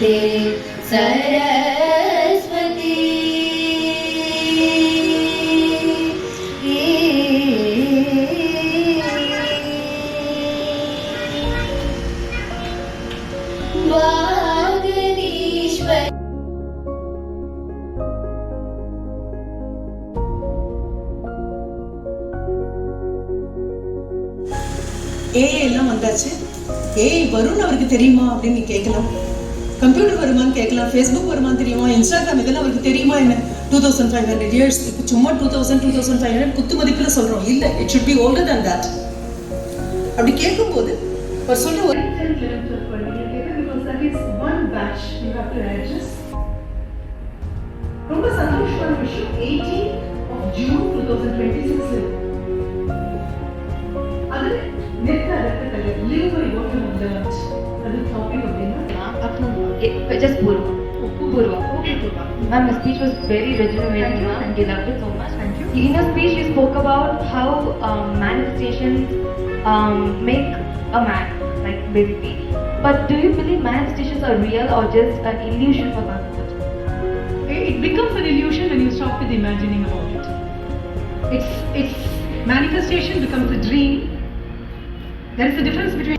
ते सरस्वती वागीश्वरी ஏஐ எல்லாம் வந்தாச்சு. ஏஐ வரும்னு அவருக்கு தெரியுமா அப்படின்னு நீ கேட்கலாம். கம்ப்யூட்டர் வருமானு கேட்கலாம். ஃபேஸ்புக் வருமானு தெரியுமா, இன்ஸ்டாகிராம் இதெல்லாம் அவருக்கு தெரியுமா என்ன? 2500 இயர்ஸ். இப்போ சும்மா 2500 குத்து மதிப்பில் சொல்கிறோம். இல்லை, it should be older than that. அப்படி கேட்கும்போது அவர் சொல்ற ஒரு ரொம்ப சந்தோஷமான விஷயம் 18th of June 2026 அது நித்த ரத்தத்துல live by what you have learned. அது டாபிக் அப்படின்னா just Purva. Okay, Purva. Ma'am, the speech was very rejuvenating, ma'am, and we loved it so much. Thank you. In your speech, you spoke about how manifestations make a man, like basically. But do you believe manifestations are real or just an illusion for God? it becomes an illusion when you stop with imagining about it. It's manifestation becomes a dream. There is a difference between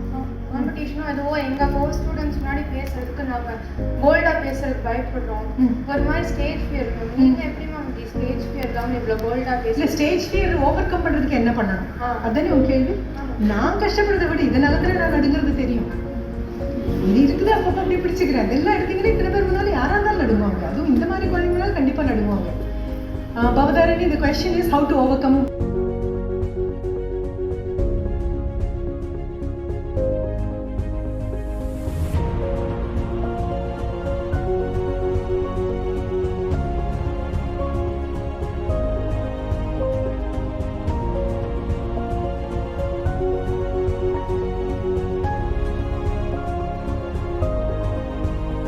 காம்படிஷனும் அதுவும் எங்கள் course students முன்னாடி பேசுறதுக்கு நாங்கள் போல்டாக பேசுறதுக்கு பயப்படுறோம். ஒரு மாதிரி ஸ்டேஜ் ஃபியர். நீங்கள் எப்படி மேம் ஸ்டேஜ் ஃபியர் தான் இவ்வளோ போல்டாக பேசுகிறேன்? ஸ்டேஜ் ஃபியர் ஓவர் கம் பண்ணுறதுக்கு என்ன பண்ணணும் அதுதானே உன் கேள்வி. நான் கஷ்டப்படுறதை விட இதனால தான் நான் நடுங்கிறது தெரியும். இது இருக்குது அப்பப்போ அப்படி பிடிச்சிக்கிறேன். அதெல்லாம் எடுத்தீங்கன்னா இத்தனை பேர் முன்னாலும் யாராக இருந்தாலும் நடுவாங்க. அதுவும் இந்த மாதிரி குழந்தைங்களால் கண்டிப்பாக நடுவாங்க. Bhavadharani, the question is how to overcome